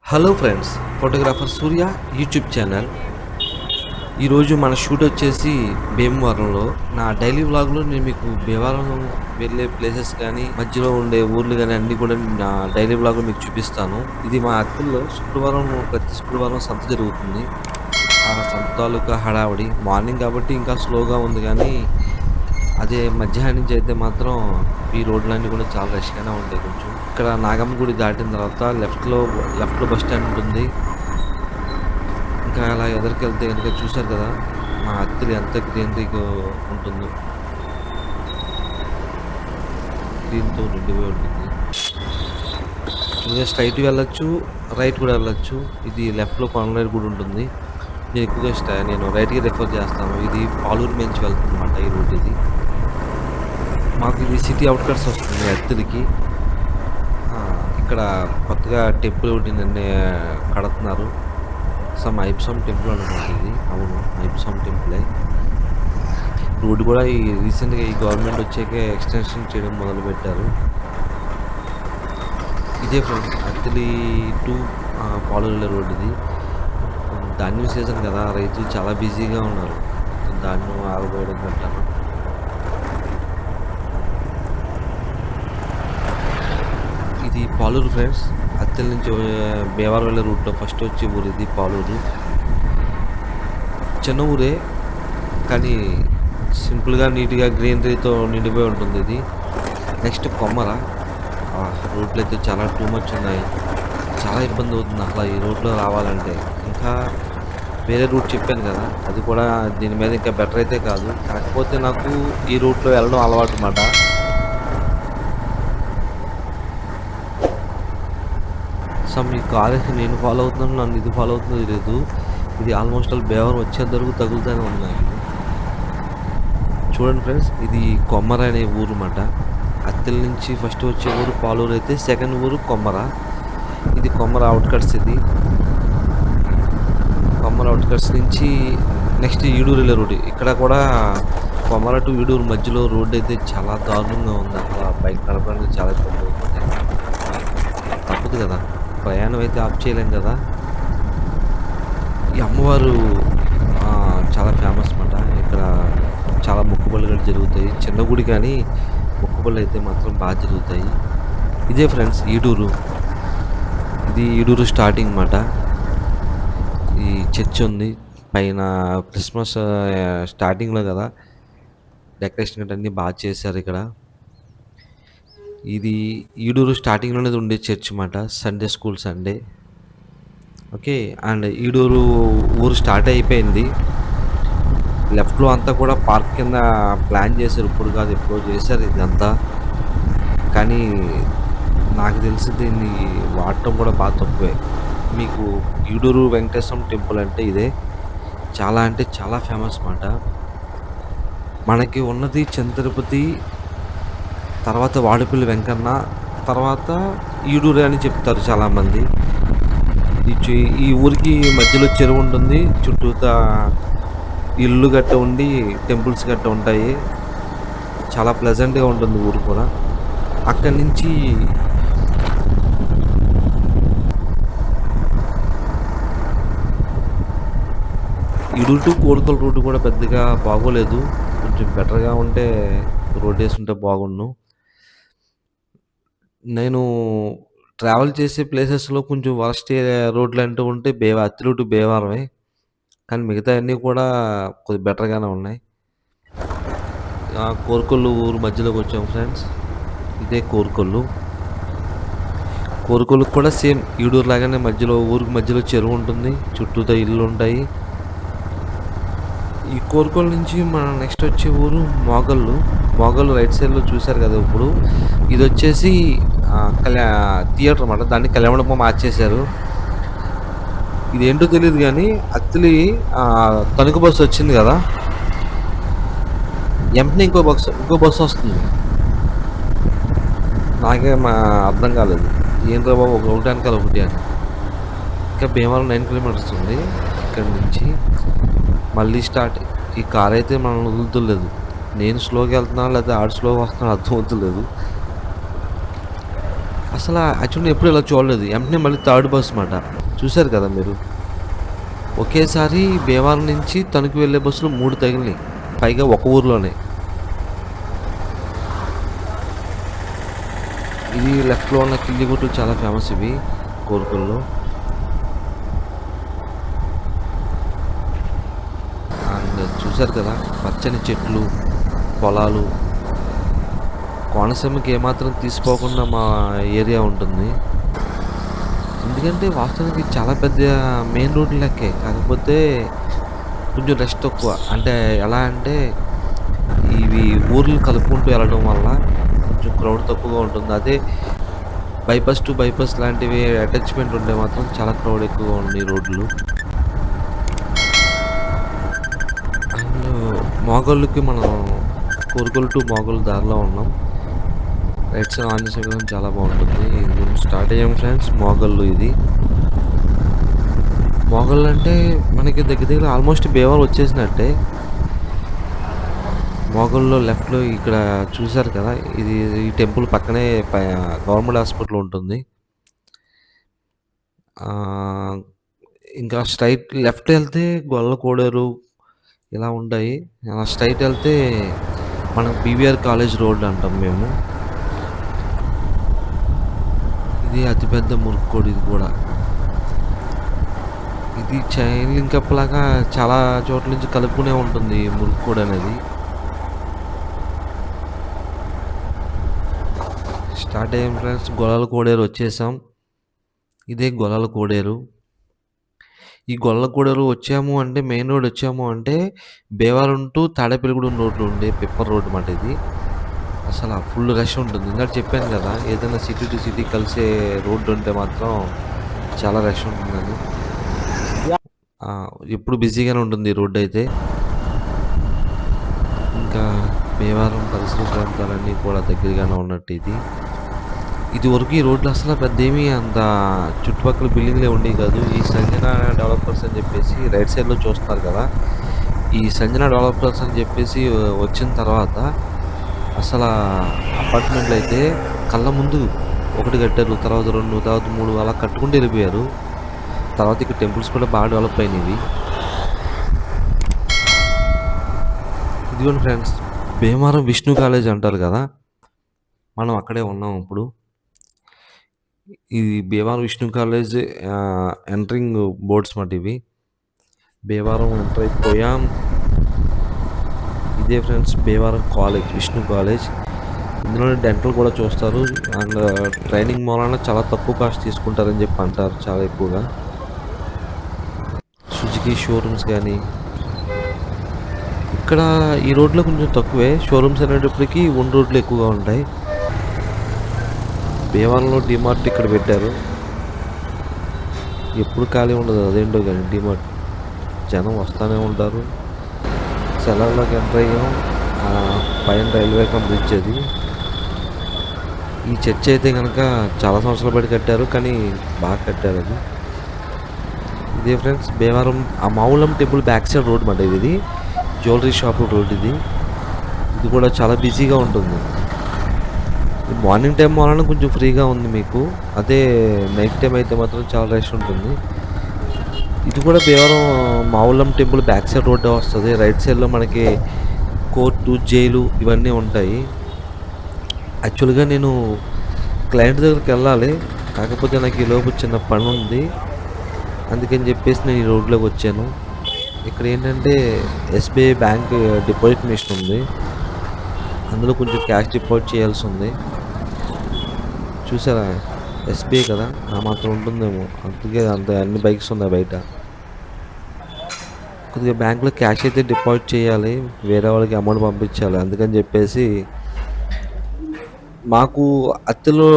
Hello friends, photographer సూర్య YouTube channel. ఈరోజు మన shoot వచ్చేసి భీమవరంలో. నా డైలీ వ్లాగ్లో నేను మీకు భీమవరం వెళ్ళే ప్లేసెస్ కానీ మధ్యలో ఉండే ఊర్లు కానీ అన్నీ కూడా నా డైలీ వ్లాగ్లో మీకు చూపిస్తాను. ఇది మా అత్తల్లో ప్రతి శుక్రవారం సంత జరుగుతుంది. ఆ సంత తాలూకా హడావుడి మార్నింగ్ కాబట్టి ఇంకా స్లోగా ఉంది, కానీ అదే మధ్యాహ్నం నుంచి అయితే మాత్రం ఈ రోడ్లన్నీ కూడా చాలా రష్గానే ఉంటాయి. కొంచెం ఇక్కడ నాగమ్మ గుడి దాటిన తర్వాత లెఫ్ట్లో బస్ స్టాండ్ ఉంటుంది. ఇంకా అలా ఎదరికెళ్తే కనుక చూశారు కదా మా అత్తలు ఎంత గ్రీనరీగా ఉంటుందో, గ్రీన్తో నిండిపోయి ఉంటుంది. ఇంకా స్ట్రైట్ వెళ్ళొచ్చు, రైట్ కూడా వెళ్ళొచ్చు. ఇది లెఫ్ట్లో కొనలేరు గుడి ఉంటుంది. నేను ఎక్కువగా నేను రైట్కి రిఫర్ చేస్తాను. ఇది పాలూరు నుంచి వెళ్తుంది అన్నమాట ఈ రోడ్. ఇది మాకు ఇది సిటీ అవుట్కట్స్ వస్తుంది అత్తిలికి. ఇక్కడ కొత్తగా టెంపుల్ ఒకటి నిన్న కడుతున్నారు. ఐప్సమ్ టెంపుల్ అనుకోండి ఇది. అవును, ఐప్సమ్ టెంపులే. రోడ్డు కూడా రీసెంట్గా ఈ గవర్నమెంట్ వచ్చాక ఎక్స్టెన్షన్ చేయడం మొదలుపెట్టారు. ఇదే friends Attili to Paluru road ఇది. ధాన్యం సీజన్ కదా, రైతులు చాలా బిజీగా ఉన్నారు ధాన్యం ఆరబోయడం గట్రా. ఇది పాలూరు ఫ్రెండ్స్. అత్తెల నుంచి భీమవరం వెళ్ళే రూట్లో ఫస్ట్ వచ్చే ఊరు ఇది పాలూరు. చిన్న ఊరే, కానీ సింపుల్గా నీట్గా గ్రీనరీతో నిండిపోయి ఉంటుంది ఇది. నెక్స్ట్ కొమ్మర. రోడ్లు అయితే చాలా టూ మచ్ ఉన్నాయి. చాలా ఇబ్బంది అవుతుంది అసలు ఈ రోడ్లో రావాలంటే. ఇంకా వేరే రూట్ చెప్పాను కదా, అది కూడా దీని మీద ఇంకా బెటర్ అయితే కాదు. కాకపోతే నాకు ఈ రూట్లో వెళ్ళడం అలవాటు అన్నమాట. ఈ కార్ నేను ఫాలో అవుతున్నాను, నన్ను ఇది ఫాలో అవుతుందో తెలియదు. ఇది ఆల్మోస్ట్ భీమవరం వచ్చేంత వరకు తగులుతూనే ఉన్నాయి. చూడండి ఫ్రెండ్స్, ఇది కొమ్మర అనే ఊరు అన్నమాట. అత్తెల నుంచి ఫస్ట్ వచ్చే ఊరు పాలూరు అయితే సెకండ్ ఊరు కొమ్మర. ఇది కొమ్మర అవుట్కట్స్. ఇది కొమ్మర అవుట్కట్స్ నుంచి నెక్స్ట్ ఈడూరు వెళ్ళే రోడ్డు. ఇక్కడ కూడా కొమ్మర టు ఈడూరు మధ్యలో రోడ్డు అయితే చాలా దారుణంగా ఉంది. అసలు బైక్ నడపడానికి చాలా ఇబ్బంది అవుతుంది. తప్పదు కదా, ప్రయాణం అయితే ఆఫ్ చేయలేం కదా. ఈ అమ్మవారు చాలా ఫేమస్ అన్నమాట. ఇక్కడ చాలా మొక్కుబళ్ళు జరుగుతాయి. చిన్న గుడి కానీ మొక్కుబళ్ళు అయితే మాత్రం బాగా జరుగుతాయి. ఇదే ఫ్రెండ్స్ ఈడూరు. ఇది ఈడూరు స్టార్టింగ్ అన్నమాట. ఈ చర్చ్ ఉంది పైన. క్రిస్మస్ స్టార్టింగ్లో కదా, డెకరేషన్ గట్రా అన్నీ బాగా చేశారు ఇక్కడ. ఇది ఈడూరు స్టార్టింగ్లోనే ఉండే చర్చ్ అన్నమాట. Sunday school Sunday. Okay. And Eduru ఊరు స్టార్ట్ అయిపోయింది. లెఫ్ట్లో అంతా కూడా పార్క్ కింద ప్లాన్ చేశారు. ఇప్పుడు కాదు, ఎప్పుడో చేశారు ఇదంతా. కానీ నాకు తెలిసి దీన్ని వాడటం కూడా బాగా తక్కువే. మీకు ఈడూరు వెంకటేశ్వరం టెంపుల్ అంటే ఇదే. చాలా అంటే చాలా ఫేమస్ అన్నమాట. మనకి ఉన్నది తిరుపతి, తర్వాత వాడపల్లి వెంకన్న, తర్వాత ఈడూరు అని చెప్తారు చాలామంది. ఈ ఊరికి మధ్యలో చెరువు ఉంటుంది. చుట్టూతా ఇల్లు గట్ట ఉండి టెంపుల్స్ గట్ట ఉంటాయి. చాలా ప్లెజెంట్గా ఉంటుంది ఊరు కూడా. అక్కడి నుంచి ఈడూరు టు కోరుకల్ రోడ్డు కూడా పెద్దగా బాగోలేదు. కొంచెం బెటర్గా ఉంటే రోడ్ వేసుంటే బాగుండు. నేను ట్రావెల్ చేసే ప్లేసెస్లో కొంచెం వరస్ట్ రోడ్లు అంటూ ఉంటే అత్తిలి టు భీమవరమే. కానీ మిగతావన్నీ కూడా కొద్దిగా బెటర్గానే ఉన్నాయి. కోరుకొల్లు ఊరు మధ్యలోకి వచ్చాము ఫ్రెండ్స్. ఇదే కోరుకొల్లు. కోరుకొల్లుకు కూడా సేమ్ ఈడూరు లాగానే ఊరికి మధ్యలో చెరువు ఉంటుంది. చుట్టూతో ఇల్లు ఉంటాయి. ఈ కోరుకొల్లు నుంచి మన నెక్స్ట్ వచ్చే ఊరు మోగళ్ళు రైట్ సైడ్లో చూశారు కదా. ఇప్పుడు ఇది వచ్చేసి థియేటర్ అన్నమాట. దాన్ని కళ్యాణమండపం మార్చేశారు. ఇదేంటో తెలియదు కానీ అత్తిలి తణుకు బస్సు వచ్చింది కదా, వెంటనే ఇంకో బస్సు వస్తుంది. నాకేం అర్థం కాలేదు, ఏంట్రా బాబు ఒకటి వెనకాల ఒకటి అని. ఇంకా భీమవరం 9 కిలోమీటర్స్ ఉంది ఇక్కడ నుంచి. మళ్ళీ స్టార్ట్. ఈ కార్ అయితే మనం వదులుతలేదు. నేను స్లోగా వెళ్తున్నాను లేదా ఆడు స్లోగా వస్తున్నాను అర్థం అవుతలేదు. అసల యాక్చువల్‌గా ఎప్పుడు ఇలా చూడలేదు. వెంటనే మళ్ళీ థర్డ్ బస్ మాట. చూసారు కదా మీరు. ఒకేసారి భీమవరం నుంచి తణుకు వెళ్ళే బస్సులు 3 తగిలినాయి. పైగా ఒక ఊర్లోనే. ఇది లెఫ్ట్‌లో ఉన్న కిల్లి కొట్లు చాలా ఫేమస్ ఇవి కోరుకొల్లో. అండ్ చూసారు కదా పచ్చని చెట్లు, పొలాలు. కోనసీమకి ఏమాత్రం తీసిపోకుండా మా ఏరియా ఉంటుంది. ఎందుకంటే వాస్తవానికి చాలా పెద్ద మెయిన్ రోడ్ లెక్కే. కాకపోతే కొంచెం రష్ తక్కువ. అంటే ఎలా అంటే ఇవి ఊర్లు కలుపుకుంటూ వెళ్ళడం వల్ల కొంచెం క్రౌడ్ తక్కువగా ఉంటుంది. అదే బైపాస్ టు బైపాస్ లాంటివి అటాచ్‌మెంట్ ఉంటే మాత్రం చాలా క్రౌడ్ ఎక్కువగా ఉంది ఈ రోడ్లు. అండ్ మోగోళ్ళకి మనం కోరుకొల్లు టు మోగోళ్ళు దారిలో ఉన్నాం. రైట్ సైడ్ ఆంజనేయ విగ్రహం చాలా బాగుంటుంది. ఇది స్టార్ట్ అయ్యాం ఫ్రెండ్స్. మోగోళ్ళు ఇది. మోగోళ్ళు అంటే మనకి దగ్గర దగ్గర ఆల్మోస్ట్ భీమవరం వచ్చేసినట్టే. మోగోల్లో లెఫ్ట్‌లో ఇక్కడ చూసారు కదా! ఇది ఈ టెంపుల్ పక్కనే గవర్నమెంట్ హాస్పిటల్ ఉంటుంది. ఆహ్, ఇంకా స్ట్రెయిట్ లెఫ్ట్ ఎళ్తే గొల్ల కోడేరు ఇలా ఉంటాయి. స్ట్రెయిట్ ఎళ్తే మనం పీవీఆర్ కాలేజ్ రోడ్ అంటాం మేము. ఇది అతిపెద్ద మురుక్కోడి ఇది కూడా. ఇది చైన్ లింకప్ లాగా చాలా చోట్ల నుంచి కలుపుకునే ఉంటుంది మురుక్కోడి అనేది. స్టార్ట్ అయ్యాం ఫ్రెండ్స్. గొల్లల కోడేరు వచ్చేసాం. ఇదే గొల్లల కోడేరు. ఈ గొల్లల కోడేరు వచ్చాము అంటే మెయిన్ రోడ్ వచ్చాము అంటే భీమవరం టు తాడేపల్లిగూడెం రోడ్‌లో ఉండే పిప్పర్ రోడ్ మాట ఇది. అసల ఫుల్ రష్ ఉంటుంది. ఇందాక చెప్పాను కదా! ఏదైనా సిటీ టు సిటీ కలిసే రోడ్డు ఉంటే మాత్రం చాలా రష్ ఉంటుందని. ఆ! ఎప్పుడు బిజీగానే ఉంటుంది ఈ రోడ్డయితే. ఇంకా భీమవరం పరిసర ప్రాంతాలన్నీ కూడా దగ్గరగానే ఉన్నట్టు ఇది. ఇదివరకు ఈ రోడ్లు అసల పెద్దేమీ అంత చుట్టుపక్కల బిల్డింగ్‌లే ఉండేవి కాదు. ఈ సంజన డెవలపర్స్ అని చెప్పేసి రైట్ సైడ్‌లో చూస్తున్నారు కదా! ఈ సంజన డెవలపర్స్ అని చెప్పేసి వచ్చిన తర్వాత అసలా అపార్ట్మెంట్‌లయితే కళ్ళ ముందు ఒకటి కట్టారు. తర్వాత 2, తర్వాత 3 అలా కట్టుకుంటూ వెళ్ళిపోయారు. తర్వాత ఇక్కడ టెంపుల్స్ కూడా బాగా డెవలప్ అయినవి. ఇదిగోండి ఫ్రెండ్స్ భీమవరం విష్ణు కాలేజ్ అంటారు కదా! మనం అక్కడే ఉన్నాం ఇప్పుడు. ఇది Bhimavaram Vishnu college entering boards మాట ఇవి. భీమవరం ఎంటర్ అయిపోయాం. ఇదే friends Bhimavaram college Vishnu college. ఇందులోనే డెంటల్ కూడా చూస్తారు. అండ్ ట్రైనింగ్ మూలాన చాలా తక్కువ కాస్ట్ తీసుకుంటారని చెప్పి అంటారు చాలా ఎక్కువగా. సుజుకి షోరూమ్స్ గానీ ఇక్కడ ఈ రోడ్‌లో కొంచెం తక్కువే. షోరూమ్స్ అనేటప్పటికి ఉన్న రోడ్లు ఎక్కువగా ఉంటాయి. భీమవరంలో డీమార్ట్ ఇక్కడ పెట్టారు. ఎప్పుడు ఖాళీ ఉండదు అదేంటో గానీ డీమార్ట్. జనం వస్తానే ఉంటారు. సెలవులోకి ఎంటర్ అయ్యాం. పైన రైల్వే కమ్ బ్రిడ్జ్ అది. ఈ చర్చ్ అయితే గనక చాలా సంవత్సరాలు బట్టి కట్టారు. కానీ బాగా కట్టారు అది. ఇదే ఫ్రెండ్స్ భీమవరం ఆ మావులం టెంపుల్ బ్యాక్ సైడ్ రోడ్ మాట ఇది. జ్యువెలరీ షాప్ రోడ్ ఇది. ఇది కూడా చాలా బిజీగా ఉంటుంది. మార్నింగ్ టైం వలన కొంచెం ఫ్రీగా ఉంది మీకు. అదే నైట్ టైం అయితే మాత్రం చాలా రష్ ఉంటుంది. ఇది కూడా భీమవరం మావులం టెంపుల్ బ్యాక్ సైడ్ రోడ్డే వస్తది. రైట్ సైడ్‌లో మనకి కోర్టు, జైలు ఇవన్నీ ఉంటాయి. యాక్చువల్‌గా నేను క్లయింట్ దగ్గరికెళ్ళాలి. కాకపోతే నాకు ఈలోపు చిన్న పనుంది. అందుకని చెప్పేసి నేను ఈ రోడ్‌లోకి వచ్చాను. ఇక్కడ ఏంటంటే ఎస్‌బీఐ బ్యాంక్ డిపాజిట్ మెషిన్ ఉంది. అందులో కొంచెం క్యాష్ డిపాజిట్ చేయాల్సి ఉంది. చూసారా ఎస్‌బీఐ కదా! ఆ మాత్రం ఉంటుందేమో. అందుకే అంత అన్ని బైక్స్ ఉన్నాయి బయట. కొద్దిగా బ్యాంక్‌లో క్యాష్ అయితే డిపాజిట్ చేయాలి. వేరే వాళ్ళకి అమౌంట్ పంపించాలి. అందుకని చెప్పేసి మాకు అత్తిలో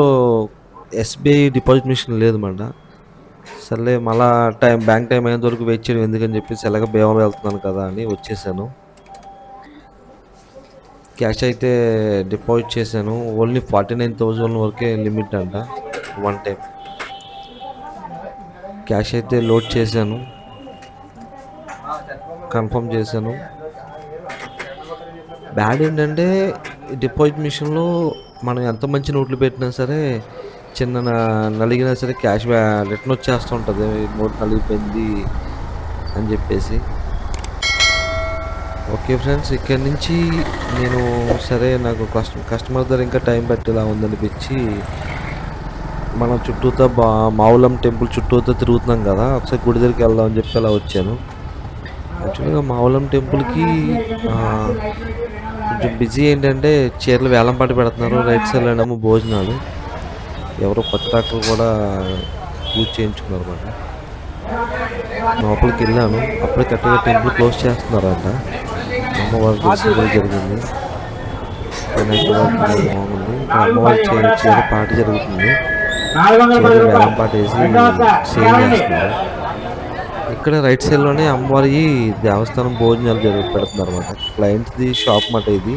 ఎస్‌బీఐ డిపాజిట్ మెషిన్ లేదన్నమాట. సర్లే మళ్ళా బ్యాంక్ టైం అయ్యేంత వరకు వెయిట్ చేయడం ఎందుకని చెప్పేసి ఎలాగో భీమవరం వెళ్తున్నాను కదా అని వచ్చేసాను. క్యాష్ అయితే డిపాజిట్ చేశాను. ఓన్లీ 49,000 వరకే లిమిట్ అంట. One time. క్యాష్ అయితే లోడ్ చేశాను. కన్ఫర్మ్ చేశాను. బ్యాడ్ ఏంటంటే డిపాజిట్ మిషన్‌లో మనం ఎంత మంచి నోట్లు పెట్టినా సరే చిన్న నలిగినా సరే క్యాష్ రిటర్న్ వచ్చేస్తుంటుంది, నోట్ నలిగిపోయింది అని చెప్పేసి. ఓకే ఫ్రెండ్స్, ఇక్కడి నుంచి నేను సరే నాకు కస్టమర్ దగ్గర ఇంకా టైం పట్టేలా ఉందనిపించి మనం చుట్టూతా మావులం టెంపుల్ చుట్టూతా తిరుగుతున్నాం కదా, ఒకసారి గుడి దగ్గరికి వెళ్దాం అని చెప్పి అలా వచ్చాను. యాక్చువల్గా మావులం టెంపుల్కి కొంచెం బిజీ ఏంటంటే చీరలు వేలం పాట పెడుతున్నారు, రైట్ సైడ్ ఏమో భోజనాలు, ఎవరో కొత్త డాక్టర్ కూడా పూజ చేయించుకున్నారు అనమాట. లోపలికి వెళ్ళాను, అప్పుడే కరెక్ట్గా టెంపుల్ క్లోజ్ చేస్తున్నారంట. అమ్మవారి దర్శనం కూడా జరిగింది, బాగుంది. అమ్మవారి చీర పాట జరుగుతుంది, చీర వేలం పాట వేసి సేల్ చేస్తున్నారు. ఇక్కడ రైట్ సైడ్లోనే అమ్మవారి దేవస్థానం భోజనాలు పెడుతున్నారు అనమాట. క్లయింట్ది షాప్ మాట ఇది.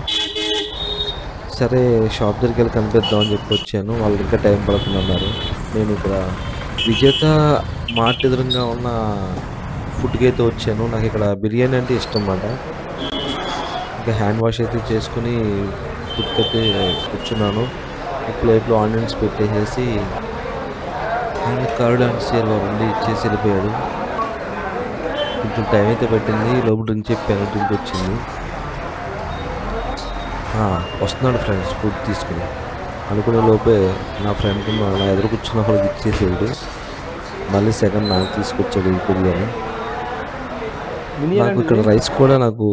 సరే షాప్ దగ్గరికి వెళ్ళి కనిపిద్దాం అని చెప్పి వచ్చాను, వాళ్ళు ఇంకా టైం పడుతుందన్నారు. నేను ఇక్కడ విజేత మార్ట్ ఎదురుగా ఉన్న ఫుడ్కి అయితే వచ్చాను. నాకు ఇక్కడ బిర్యానీ అంటే ఇష్టం అన్నమాట. ఇంకా హ్యాండ్ వాష్ అయితే చేసుకుని ఫుడ్కి అయితే కూర్చున్నాను. ప్లేట్లో ఆనియన్స్ పెట్టేసేసి ఆయన కర్డ్ అండ్ సిల్వర్ ఉండి ఇచ్చేసి వెళ్ళిపోయాడు. కొంచెం టైం అయితే పెట్టింది, లోపల డ్రింక్ చెప్పాను, డ్రింక్ వచ్చింది. వస్తున్నాడు ఫ్రెండ్స్ ఫుడ్ తీసుకుని. అనుకునే లోపే నా ఫ్రెండ్ నా ఎదురు కూర్చున్న వాళ్ళకి ఇచ్చేసాడు. మళ్ళీ సెకండ్ నాకు తీసుకొచ్చాడు ఈ బిర్యానీ. నాకు ఇక్కడ రైస్ కూడా నాకు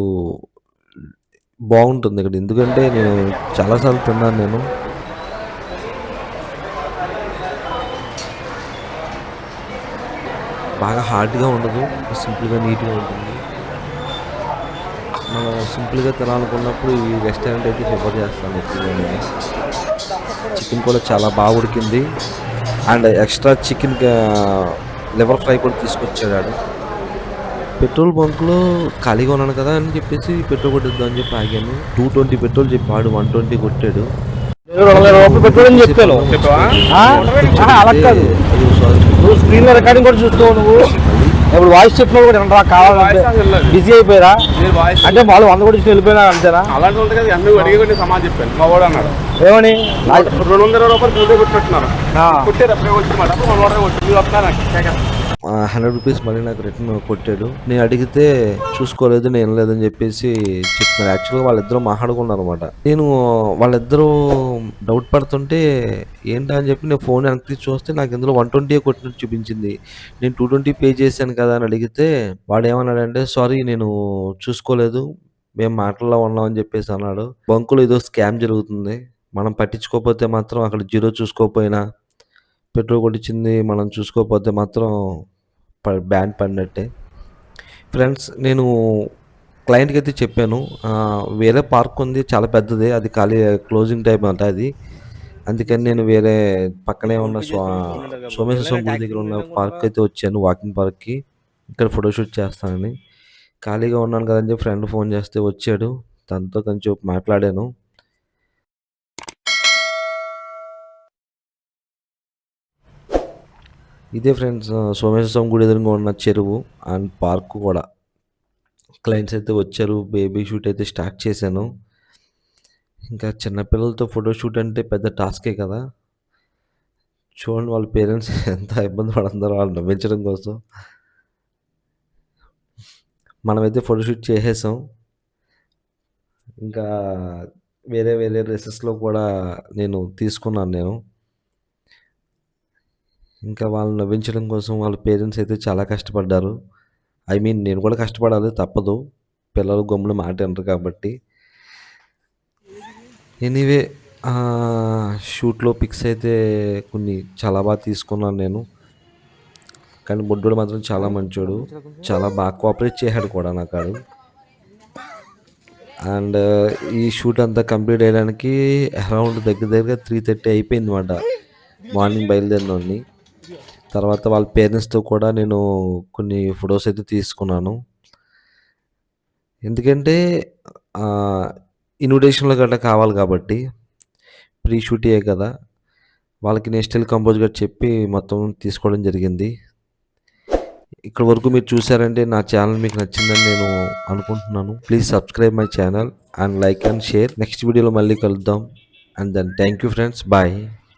బాగుంటుంది ఇక్కడ, ఎందుకంటే నేను చాలాసార్లు తిన్నాను. నేను బాగా హార్డ్గా ఉండదు, సింపుల్గా నీట్గా ఉంటుంది. మనం సింపుల్గా తినాలనుకున్నప్పుడు ఈ రెస్టారెంట్ అయితే ప్రిఫర్ చేస్తాను ఎక్కువగా. నేను చికెన్ కూడా చాలా బాగా ఉడికింది, and extra chicken liver fry కూడా తీసుకొచ్చాడు. పెట్రోల్ బంక్లో ఖాళీగా ఉన్నాను కదా అని చెప్పేసి పెట్రోల్ కొట్టిద్దాం అని చెప్పి ఆగాను. 220 పెట్రోల్ చెప్పాడు, 120 కొట్టాడు. నువ్వు స్క్రీన్ లో రికార్డింగ్ కూడా చూస్తావు, నువ్వు ఇప్పుడు వాయిస్ చెప్పినా కూడా కావాలంటే బిజీ అయిపోయారా అంటే వాళ్ళు 100 కూడా ఇచ్చి వెళ్ళిపోయినా అంతేనా? అలాంటి ఉంటుంది కదా, అన్ని అడిగి సమాజం చెప్పాను. మా వాడు అన్నాడు ఏమని 220 రూపాయలు ముందే కొట్టుకుంటున్నారు, కొట్టారు అప్పుడే వచ్చినమాట. మన వాడే వస్తున్నారు 100 రూపీస్ మళ్ళీ నాకు రిటర్న్ కొట్టాడు. నేను అడిగితే చూసుకోలేదు, నేను లేదని చెప్పేసి చెప్తున్నారు. యాక్చువల్గా వాళ్ళిద్దరూ మాట్లాడుకున్నారు అనమాట. నేను వాళ్ళిద్దరూ డౌట్ పడుతుంటే ఏంటా అని చెప్పి నేను ఫోన్ వెనక్కి చూస్తే నాకు ఇందులో 120 కొట్టినట్టు చూపించింది. నేను 220 పే చేశాను కదా అని అడిగితే వాడు ఏమన్నాడంటే సారీ నేను చూసుకోలేదు, మేము మాటల్లో ఉన్నాం అని చెప్పేసి అన్నాడు. బంకులో ఏదో స్కామ్ జరుగుతుంది, మనం పట్టించుకోకపోతే మాత్రం అక్కడ జీరో చూసుకోకపోయినా పెట్రోల్ కొట్టించింది మనం చూసుకోకపోతే మాత్రం బ్యాన్ పడినట్టే. ఫ్రెండ్స్ నేను క్లయింట్కి అయితే చెప్పాను, వేరే పార్క్ ఉంది చాలా పెద్దది, అది ఖాళీ క్లోజింగ్ టైం అంట అది. అందుకని నేను వేరే పక్కనే ఉన్న సోమేశ్వర స్వామి గుడి దగ్గర ఉన్న పార్క్ అయితే వచ్చాను, వాకింగ్ పార్క్కి. ఇక్కడ ఫోటోషూట్ చేస్తానని ఖాళీగా ఉన్నాను కదని చెప్పి ఫ్రెండ్ ఫోన్ చేస్తే వచ్చాడు, తనతో కొంచెం మాట్లాడాను. ఇదే ఫ్రెండ్స్ సోమేశ్వర స్వామి గుడి ఎదురుగా ఉన్న చెరువు అండ్ పార్క్ కూడా. క్లయింట్స్ అయితే వచ్చారు, బేబీ షూట్ అయితే స్టార్ట్ చేశాను. ఇంకా చిన్నపిల్లలతో ఫోటోషూట్ అంటే పెద్ద టాస్కే కదా. చూడండి వాళ్ళ పేరెంట్స్ ఎంత ఇబ్బంది పడుతున్నారో వాళ్ళు నవ్వించడం కోసం. మనమైతే ఫోటోషూట్ చేసేసాం. ఇంకా వేరే వేరే డ్రెస్సెస్లో కూడా నేను తీసుకున్నాను. ఇంకా వాళ్ళని నవ్వించడం కోసం వాళ్ళ పేరెంట్స్ అయితే చాలా కష్టపడ్డారు. నేను కూడా కష్టపడాలి, తప్పదు, పిల్లలు గమ్మున మాట వినరు కాబట్టి. ఎనీవే షూట్లో పిక్స్ అయితే కొన్ని చాలా బాగా తీసుకున్నాను నేను. కానీ బొడ్డోడు మాత్రం చాలా మంచోడు, చాలా బాగా కోఆపరేట్ చేశాడు కూడా నాకు కాడు. అండ్ ఈ షూట్ అంతా కంప్లీట్ అయ్యడానికి అరౌండ్ దగ్గర 3:30 అయిపోయింది అన్నమాట, మార్నింగ్ బయలుదేరినోడిని. తర్వాత వాళ్ళ పేరెంట్స్తో కూడా నేను కొన్ని ఫొటోస్ అయితే తీసుకున్నాను. ఎందుకంటే ఇన్విటేషన్లో గట్రా కావాలి కాబట్టి, ప్రీ షూటే కదా, వాళ్ళకి నేను స్టిల్ కంపోజ్గా చెప్పి మొత్తం తీసుకోవడం జరిగింది. ఇక్కడ వరకు మీరు చూసారంటే నా ఛానల్ మీకు నచ్చిందని నేను అనుకుంటున్నాను. Please subscribe my channel and like and share. Next వీడియోలో మళ్ళీ కలుద్దాం. And then thank you friends, bye.